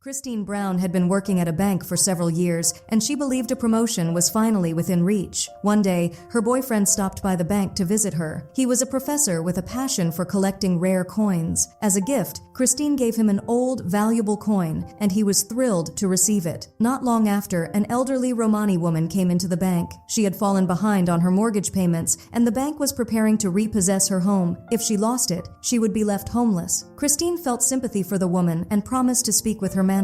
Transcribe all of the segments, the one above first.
Christine Brown had been working at a bank for several years, and she believed a promotion was finally within reach. One day, her boyfriend stopped by the bank to visit her. He was a professor with a passion for collecting rare coins. As a gift, Christine gave him an old, valuable coin, and he was thrilled to receive it. Not long after, an elderly Romani woman came into the bank. She had fallen behind on her mortgage payments, and the bank was preparing to repossess her home. If she lost it, she would be left homeless. Christine felt sympathy for the woman and promised to speak with her manager.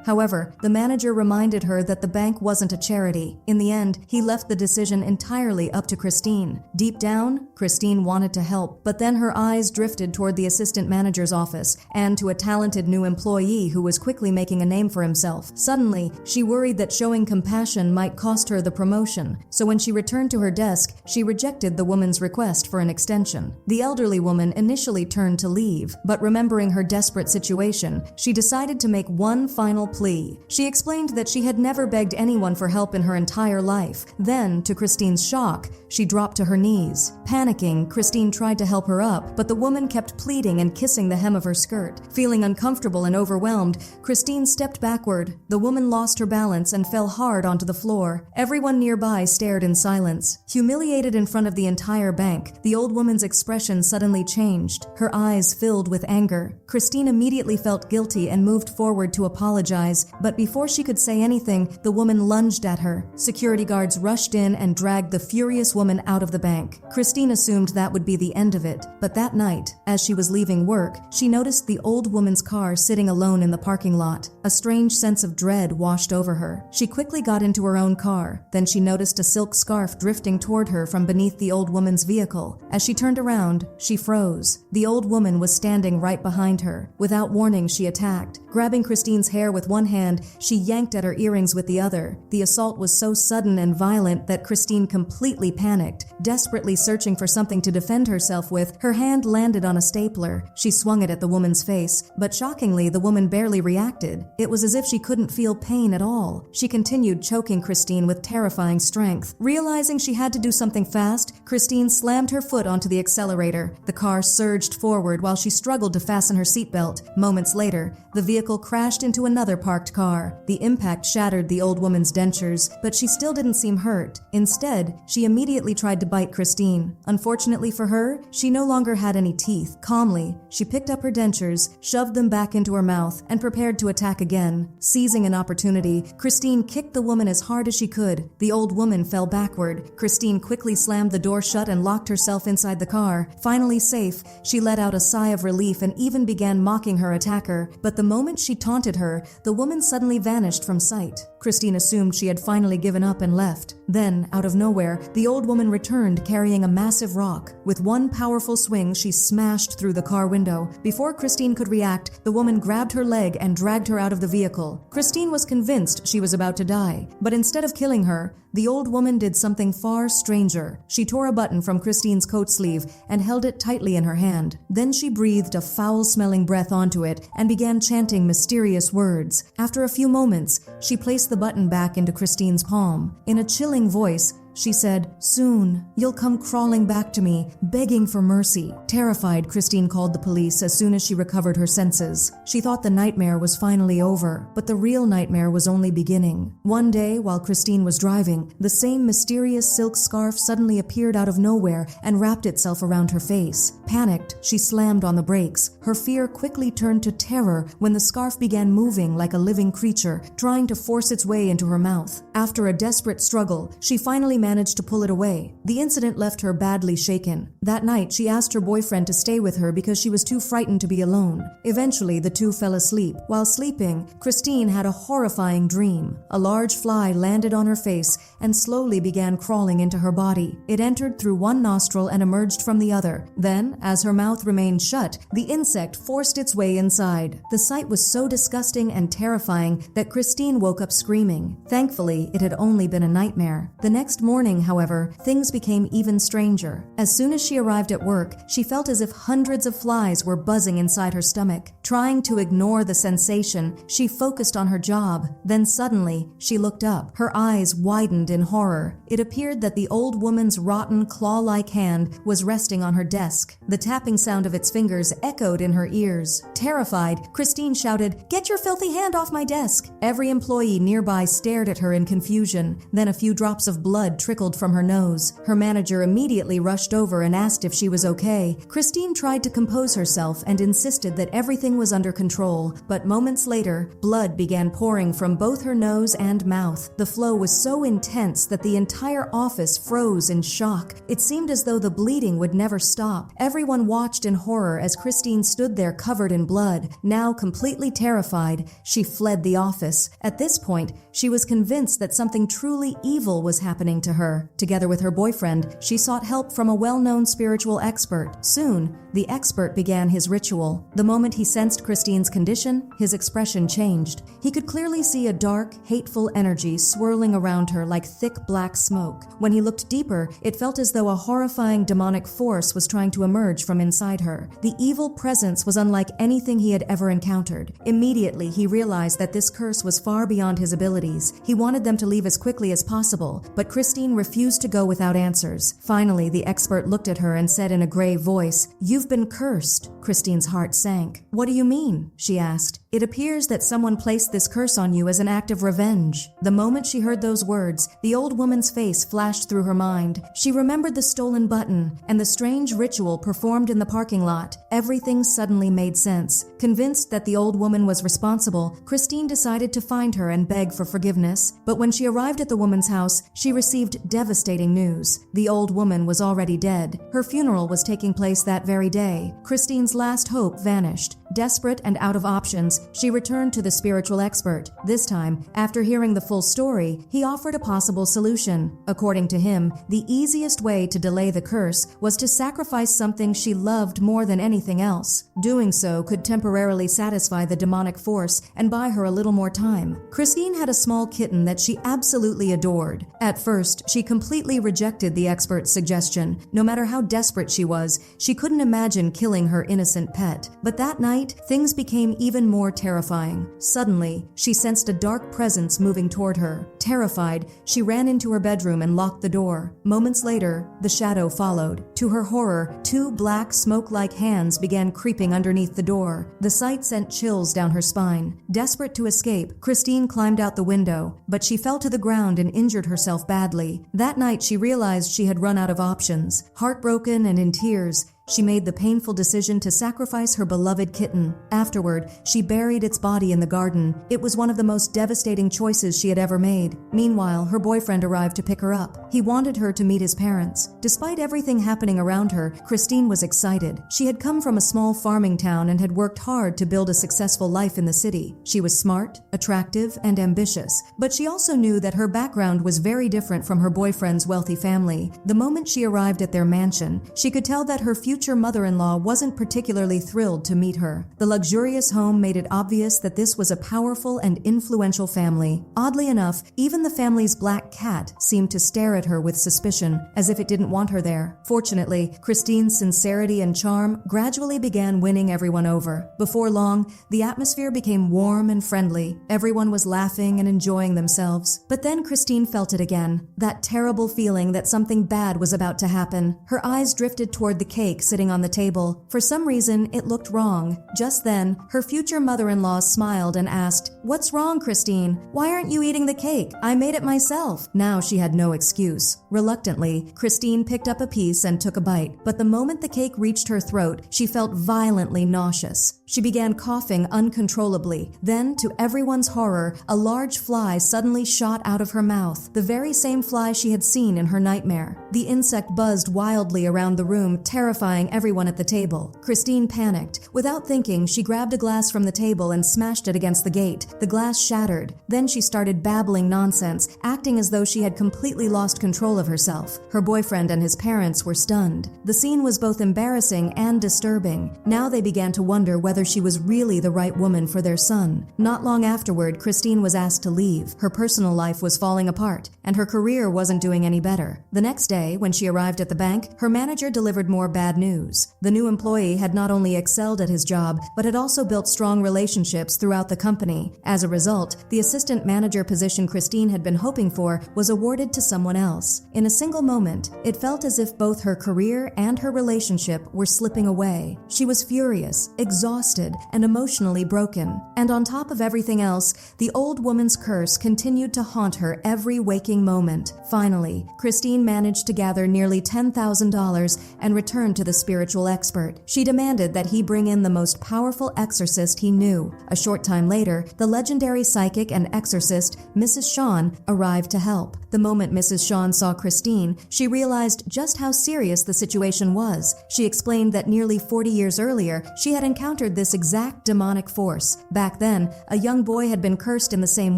However, the manager reminded her that the bank wasn't a charity. In the end, he left the decision entirely up to Christine. Deep down, Christine wanted to help, but then her eyes drifted toward the assistant manager's office and to a talented new employee who was quickly making a name for himself. Suddenly, she worried that showing compassion might cost her the promotion, so when she returned to her desk, she rejected the woman's request for an extension. The elderly woman initially turned to leave, but remembering her desperate situation, she decided to make one final plea. She explained that she had never begged anyone for help in her entire life. Then, to Christine's shock, she dropped to her knees. Panicking, Christine tried to help her up, but the woman kept pleading and kissing the hem of her skirt. Feeling uncomfortable and overwhelmed, Christine stepped backward. The woman lost her balance and fell hard onto the floor. Everyone nearby stared in silence. Humiliated in front of the entire bank, the old woman's expression suddenly changed. Her eyes filled with anger. Christine immediately felt guilty and moved forward to apologize, but before she could say anything, the woman lunged at her. Security guards rushed in and dragged the furious woman out of the bank. Christine assumed that would be the end of it, but that night, as she was leaving work, she noticed the old woman's car sitting alone in the parking lot. A strange sense of dread washed over her. She quickly got into her own car. Then she noticed a silk scarf drifting toward her from beneath the old woman's vehicle. As she turned around, she froze. The old woman was standing right behind her. Without warning, she attacked. Grabbing Christine's hair with one hand, she yanked at her earrings with the other. The assault was so sudden and violent that Christine completely panicked. Desperately searching for something to defend herself with, her hand landed on a stapler. She swung it at the woman's face, but shockingly, the woman barely reacted. It was as if she couldn't feel pain at all. She continued choking Christine with terrifying strength. Realizing she had to do something fast, Christine slammed her foot onto the accelerator. The car surged forward while she struggled to fasten her seatbelt. Moments later, the vehicle crashed into another parked car. The impact shattered the old woman's dentures, but she still didn't seem hurt. Instead, she immediately tried to bite Christine. Unfortunately for her, she no longer had any teeth. Calmly, she picked up her dentures, shoved them back into her mouth, and prepared to attack again. Seizing an opportunity, Christine kicked the woman as hard as she could. The old woman fell backward. Christine quickly slammed the door shut and locked herself inside the car. Finally safe, she let out a sigh of relief and even began mocking her attacker. But the moment she taunted her, the woman suddenly vanished from sight. Christine assumed she had finally given up and left. Then, out of nowhere, the old woman returned carrying a massive rock. With one powerful swing, she smashed through the car window. Before Christine could react, the woman grabbed her leg and dragged her out of the vehicle. Christine was convinced she was about to die, but instead of killing her, the old woman did something far stranger. She tore a button from Christine's coat sleeve and held it tightly in her hand. Then she breathed a foul-smelling breath onto it and began chanting mysterious words. After a few moments, she placed the button back into Christine's palm. In a chilling voice, she said, "Soon, you'll come crawling back to me, begging for mercy." Terrified, Christine called the police as soon as she recovered her senses. She thought the nightmare was finally over, but the real nightmare was only beginning. One day, while Christine was driving, the same mysterious silk scarf suddenly appeared out of nowhere and wrapped itself around her face. Panicked, she slammed on the brakes. Her fear quickly turned to terror when the scarf began moving like a living creature, trying to force its way into her mouth. After a desperate struggle, she finally managed to pull it away. The incident left her badly shaken. That night, she asked her boyfriend to stay with her because she was too frightened to be alone. Eventually, the two fell asleep. While sleeping, Christine had a horrifying dream. A large fly landed on her face and slowly began crawling into her body. It entered through one nostril and emerged from the other. Then, as her mouth remained shut, the insect forced its way inside. The sight was so disgusting and terrifying that Christine woke up screaming. Thankfully, it had only been a nightmare. The next morning, morning, however, things became even stranger. As soon as she arrived at work, she felt as if hundreds of flies were buzzing inside her stomach. Trying to ignore the sensation, she focused on her job. Then suddenly, she looked up. Her eyes widened in horror. It appeared that the old woman's rotten, claw-like hand was resting on her desk. The tapping sound of its fingers echoed in her ears. Terrified, Christine shouted, "Get your filthy hand off my desk!" Every employee nearby stared at her in confusion. Then a few drops of blood trickled from her nose. Her manager immediately rushed over and asked if she was okay. Christine tried to compose herself and insisted that everything was under control, but moments later, blood began pouring from both her nose and mouth. The flow was so intense that the entire office froze in shock. It seemed as though the bleeding would never stop. Everyone watched in horror as Christine stood there covered in blood. Now completely terrified, she fled the office. At this point, she was convinced that something truly evil was happening to her. Together with her boyfriend, she sought help from a well-known spiritual expert. Soon, the expert began his ritual. The moment he sensed Christine's condition, his expression changed. He could clearly see a dark, hateful energy swirling around her like thick black smoke. When he looked deeper, it felt as though a horrifying demonic force was trying to emerge from inside her. The evil presence was unlike anything he had ever encountered. Immediately, he realized that this curse was far beyond his abilities. He wanted them to leave as quickly as possible, but Christine refused to go without answers. Finally, the expert looked at her and said in a grave voice, "You've been cursed." Christine's heart sank. "What do you mean?" she asked. "It appears that someone placed this curse on you as an act of revenge." The moment she heard those words, the old woman's face flashed through her mind. She remembered the stolen button and the strange ritual performed in the parking lot. Everything suddenly made sense. Convinced that the old woman was responsible, Christine decided to find her and beg for forgiveness. But when she arrived at the woman's house, she received devastating news. The old woman was already dead. Her funeral was taking place that very day. Christine's last hope vanished. Desperate and out of options, she returned to the spiritual expert. This time, after hearing the full story, he offered a possible solution. According to him, the easiest way to delay the curse was to sacrifice something she loved more than anything else. Doing so could temporarily satisfy the demonic force and buy her a little more time. Christine had a small kitten that she absolutely adored. At first, she completely rejected the expert's suggestion. No matter how desperate she was, she couldn't imagine killing her innocent pet. But that night, things became even more terrifying. Suddenly, she sensed a dark presence moving toward her. Terrified, she ran into her bedroom and locked the door. Moments later, the shadow followed. To her horror, two black, smoke-like hands began creeping underneath the door. The sight sent chills down her spine. Desperate to escape, Christine climbed out the window, but she fell to the ground and injured herself badly. That night, she realized she had run out of options. Heartbroken and in tears, she made the painful decision to sacrifice her beloved kitten. Afterward, she buried its body in the garden. It was one of the most devastating choices she had ever made. Meanwhile, her boyfriend arrived to pick her up. He wanted her to meet his parents. Despite everything happening around her, Christine was excited. She had come from a small farming town and had worked hard to build a successful life in the city. She was smart, attractive, and ambitious, but she also knew that her background was very different from her boyfriend's wealthy family. The moment she arrived at their mansion, she could tell that her future mother-in-law wasn't particularly thrilled to meet her. The luxurious home made it obvious that this was a powerful and influential family. Oddly enough, even the family's black cat seemed to stare at her with suspicion, as if it didn't want her there. Fortunately, Christine's sincerity and charm gradually began winning everyone over. Before long, the atmosphere became warm and friendly. Everyone was laughing and enjoying themselves. But then Christine felt it again, that terrible feeling that something bad was about to happen. Her eyes drifted toward the cake sitting on the table. For some reason, it looked wrong. Just then, her future mother-in-law smiled and asked, "What's wrong, Christine? Why aren't you eating the cake? I made it myself." Now she had no excuse. Reluctantly, Christine picked up a piece and took a bite, but the moment the cake reached her throat, she felt violently nauseous. She began coughing uncontrollably. Then, to everyone's horror, a large fly suddenly shot out of her mouth, the very same fly she had seen in her nightmare. The insect buzzed wildly around the room, terrifying terrifying everyone at the table. Christine panicked. Without thinking, she grabbed a glass from the table and smashed it against the gate. The glass shattered. Then she started babbling nonsense, acting as though she had completely lost control of herself. Her boyfriend and his parents were stunned. The scene was both embarrassing and disturbing. Now they began to wonder whether she was really the right woman for their son. Not long afterward, Christine was asked to leave. Her personal life was falling apart, and her career wasn't doing any better. The next day, when she arrived at the bank, her manager delivered more bad news. The new employee had not only excelled at his job, but had also built strong relationships throughout the company. As a result, the assistant manager position Christine had been hoping for was awarded to someone else. In a single moment, it felt as if both her career and her relationship were slipping away. She was furious, exhausted, and emotionally broken. And on top of everything else, the old woman's curse continued to haunt her every waking moment. Finally, Christine managed to gather nearly $10,000 and return to the spiritual expert. She demanded that he bring in the most powerful exorcist he knew. A short time later, the legendary psychic and exorcist, Mrs. Shawn, arrived to help. The moment Mrs. Shawn saw Christine, she realized just how serious the situation was. She explained that nearly 40 years earlier, she had encountered this exact demonic force. Back then, a young boy had been cursed in the same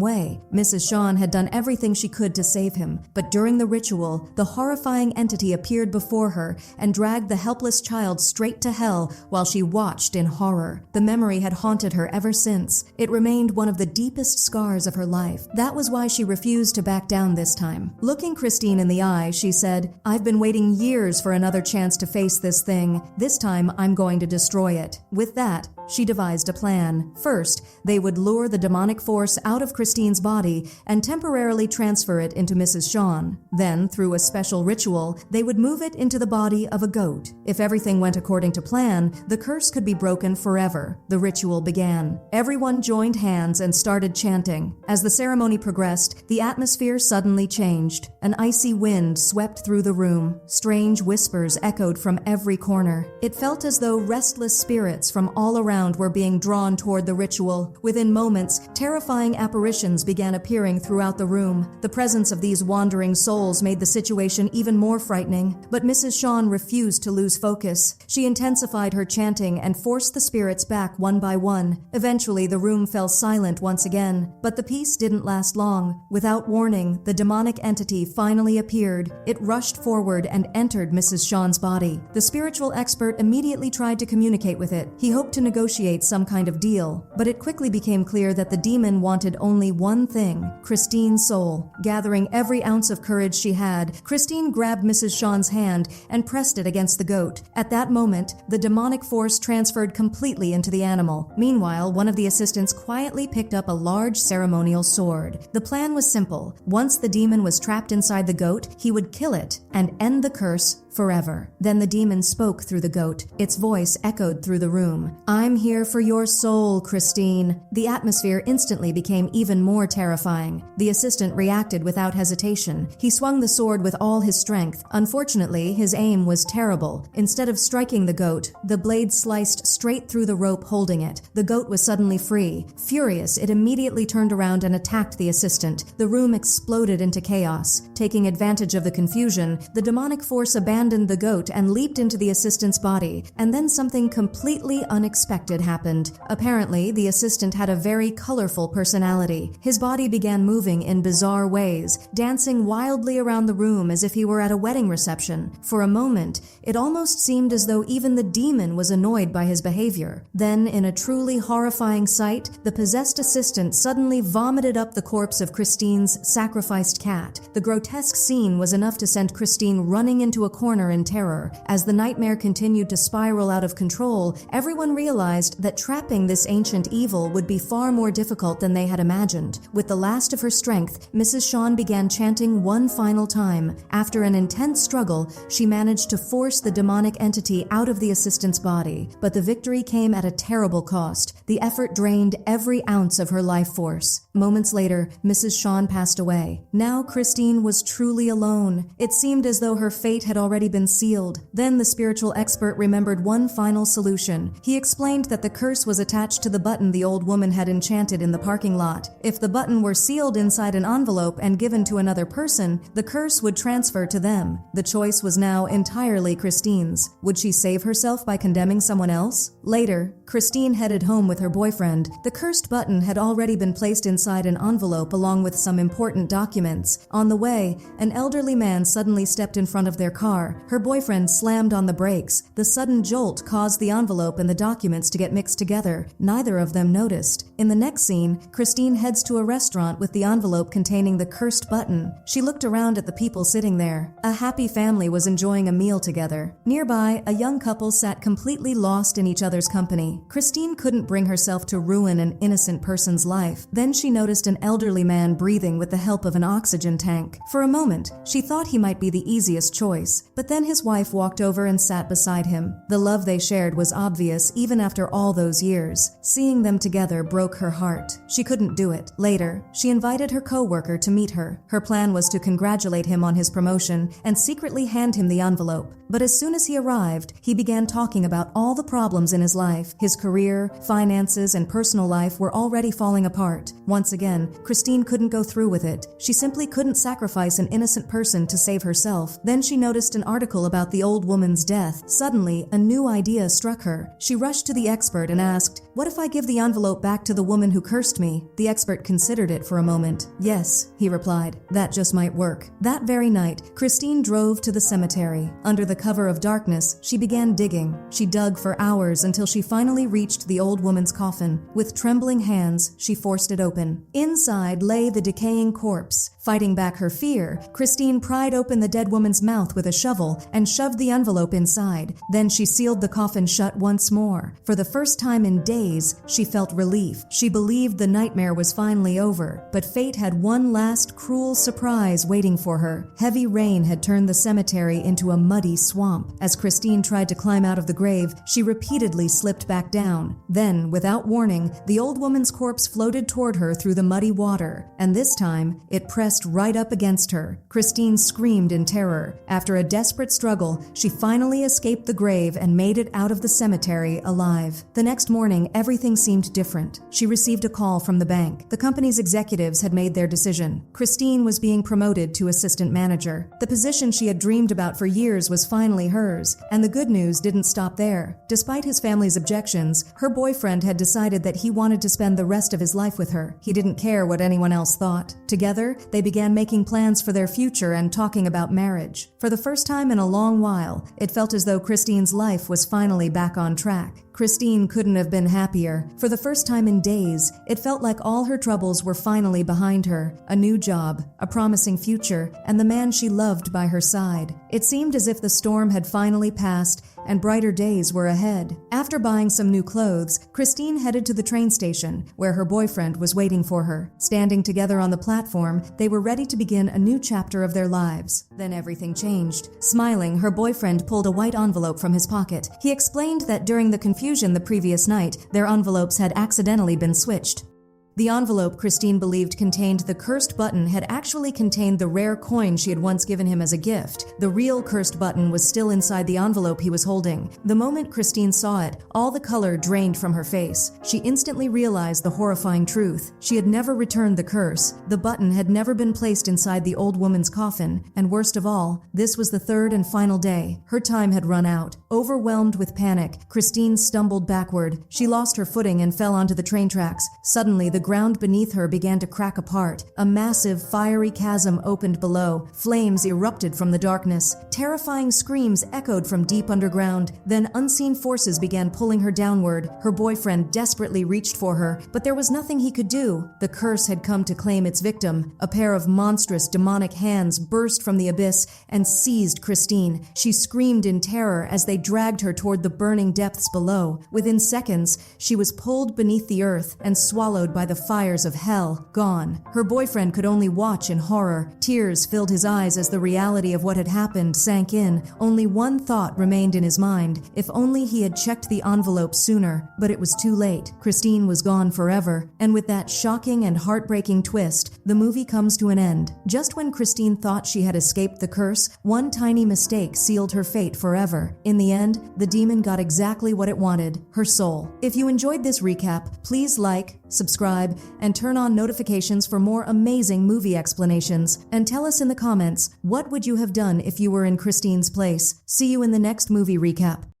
way. Mrs. Shawn had done everything she could to save him, but during the ritual, the horrifying entity appeared before her and dragged the helpless child straight to hell while she watched in horror. The memory had haunted her ever since. It remained one of the deepest scars of her life. That was why she refused to back down this time. Looking Christine in the eye, she said, "I've been waiting years for another chance to face this thing. This time, I'm going to destroy it." With that, she devised a plan. First, they would lure the demonic force out of Christine's body and temporarily transfer it into Mrs. Shawn. Then, through a special ritual, they would move it into the body of a goat. If everything went according to plan, the curse could be broken forever. The ritual began. Everyone joined hands and started chanting. As the ceremony progressed, the atmosphere suddenly changed. An icy wind swept through the room. Strange whispers echoed from every corner. It felt as though restless spirits from all around were being drawn toward the ritual. Within moments, terrifying apparitions began appearing throughout the room. The presence of these wandering souls made the situation even more frightening, but Mrs. Shawn refused to lose focus. She intensified her chanting and forced the spirits back one by one. Eventually, the room fell silent once again, but the peace didn't last long. Without warning, the demonic entity finally appeared. It rushed forward and entered Mrs. Shawn's body. The spiritual expert immediately tried to communicate with it. He hoped to negotiate some kind of deal, but it quickly became clear that the demon wanted only one thing: Christine's soul. Gathering every ounce of courage she had, Christine grabbed Mrs. Shawn's hand and pressed it against the goat. At that moment, the demonic force transferred completely into the animal. Meanwhile, one of the assistants quietly picked up a large ceremonial sword. The plan was simple. Once the demon was trapped inside the goat, he would kill it and end the curse forever. Then the demon spoke through the goat. Its voice echoed through the room. "I'm here for your soul, Christine." The atmosphere instantly became even more terrifying. The assistant reacted without hesitation. He swung the sword with all his strength. Unfortunately, his aim was terrible. Instead of striking the goat, the blade sliced straight through the rope holding it. The goat was suddenly free. Furious, it immediately turned around and attacked the assistant. The room exploded into chaos. Taking advantage of the confusion, the demonic force abandoned the goat and leaped into the assistant's body, and then something completely unexpected happened. Apparently, the assistant had a very colorful personality. His body began moving in bizarre ways, dancing wildly around the room as if he were at a wedding reception. For a moment, it almost seemed as though even the demon was annoyed by his behavior. Then, in a truly horrifying sight, the possessed assistant suddenly vomited up the corpse of Christine's sacrificed cat. The grotesque scene was enough to send Christine running into a corner in terror. As the nightmare continued to spiral out of control, everyone realized that trapping this ancient evil would be far more difficult than they had imagined. With the last of her strength, Mrs. Shawn began chanting one final time. After an intense struggle, she managed to force the demonic entity out of the assistant's body, but the victory came at a terrible cost. The effort drained every ounce of her life force. Moments later, Mrs. Shawn passed away. Now Christine was truly alone. It seemed as though her fate had already already been sealed. Then the spiritual expert remembered one final solution. He explained that the curse was attached to the button the old woman had enchanted in the parking lot. If the button were sealed inside an envelope and given to another person, the curse would transfer to them. The choice was now entirely Christine's. Would she save herself by condemning someone else? Later, Christine headed home with her boyfriend. The cursed button had already been placed inside an envelope along with some important documents. On the way, an elderly man suddenly stepped in front of their car. Her boyfriend slammed on the brakes. The sudden jolt caused the envelope and the documents to get mixed together. Neither of them noticed. In the next scene, Christine heads to a restaurant with the envelope containing the cursed button. She looked around at the people sitting there. A happy family was enjoying a meal together. Nearby, a young couple sat completely lost in each other's company. Christine couldn't bring herself to ruin an innocent person's life. Then she noticed an elderly man breathing with the help of an oxygen tank. For a moment, she thought he might be the easiest choice, but then his wife walked over and sat beside him. The love they shared was obvious even after all those years. Seeing them together broke her heart. She couldn't do it. Later, she invited her co-worker to meet her. Her plan was to congratulate him on his promotion and secretly hand him the envelope. But as soon as he arrived, he began talking about all the problems in his life. His career, finances, and personal life were already falling apart. Once again, Christine couldn't go through with it. She simply couldn't sacrifice an innocent person to save herself. Then she noticed an article about the old woman's death. Suddenly, a new idea struck her. She rushed to the expert and asked, "What if I give the envelope back to the woman who cursed me?" The expert considered it for a moment. "Yes," he replied, "that just might work." That very night, Christine drove to the cemetery. Under the cover of darkness, she began digging. She dug for hours until she finally reached the old woman's coffin. With trembling hands, she forced it open. Inside lay the decaying corpse. Fighting back her fear, Christine pried open the dead woman's mouth with a shovel and shoved the envelope inside. Then she sealed the coffin shut once more. For the first time in days, she felt relief. She believed the nightmare was finally over, but fate had one last cruel surprise waiting for her. Heavy rain had turned the cemetery into a muddy swamp. As Christine tried to climb out of the grave, she repeatedly slipped back down. Then, without warning, the old woman's corpse floated toward her through the muddy water, and this time, it pressed right up against her. Christine screamed in terror. After a desperate struggle, she finally escaped the grave and made it out of the cemetery alive. The next morning, everything seemed different. She received a call from the bank. The company's executives had made their decision. Christine was being promoted to assistant manager. The position she had dreamed about for years was finally hers, and the good news didn't stop there. Despite his family's objections, her boyfriend had decided that he wanted to spend the rest of his life with her. He didn't care what anyone else thought. Together, they began making plans for their future and talking about marriage. For the first time in a long while, it felt as though Christine's life was finally back on track. Christine couldn't have been happier. For the first time in days, it felt like all her troubles were finally behind her. A new job, a promising future, and the man she loved by her side. It seemed as if the storm had finally passed and brighter days were ahead. After buying some new clothes, Christine headed to the train station, where her boyfriend was waiting for her. Standing together on the platform, they were ready to begin a new chapter of their lives. Then everything changed. Smiling, her boyfriend pulled a white envelope from his pocket. He explained that during the confusion the previous night, their envelopes had accidentally been switched. The envelope Christine believed contained the cursed button had actually contained the rare coin she had once given him as a gift. The real cursed button was still inside the envelope he was holding. The moment Christine saw it, all the color drained from her face. She instantly realized the horrifying truth. She had never returned the curse. The button had never been placed inside the old woman's coffin. And worst of all, this was the third and final day. Her time had run out. Overwhelmed with panic, Christine stumbled backward. She lost her footing and fell onto the train tracks. Suddenly, the ground beneath her began to crack apart. A massive, fiery chasm opened below. Flames erupted from the darkness. Terrifying screams echoed from deep underground. Then unseen forces began pulling her downward. Her boyfriend desperately reached for her, but there was nothing he could do. The curse had come to claim its victim. A pair of monstrous, demonic hands burst from the abyss and seized Christine. She screamed in terror as they dragged her toward the burning depths below. Within seconds, she was pulled beneath the earth and swallowed by the the fires of hell, gone. Her boyfriend could only watch in horror. Tears filled his eyes as the reality of what had happened sank in. Only one thought remained in his mind: if only he had checked the envelope sooner. But it was too late. Christine was gone forever. And with that shocking and heartbreaking twist, the movie comes to an end. Just when Christine thought she had escaped the curse, one tiny mistake sealed her fate forever. In the end, the demon got exactly what it wanted: her soul. If you enjoyed this recap, please like, subscribe, and turn on notifications for more amazing movie explanations. And tell us in the comments, what would you have done if you were in Christine's place? See you in the next movie recap.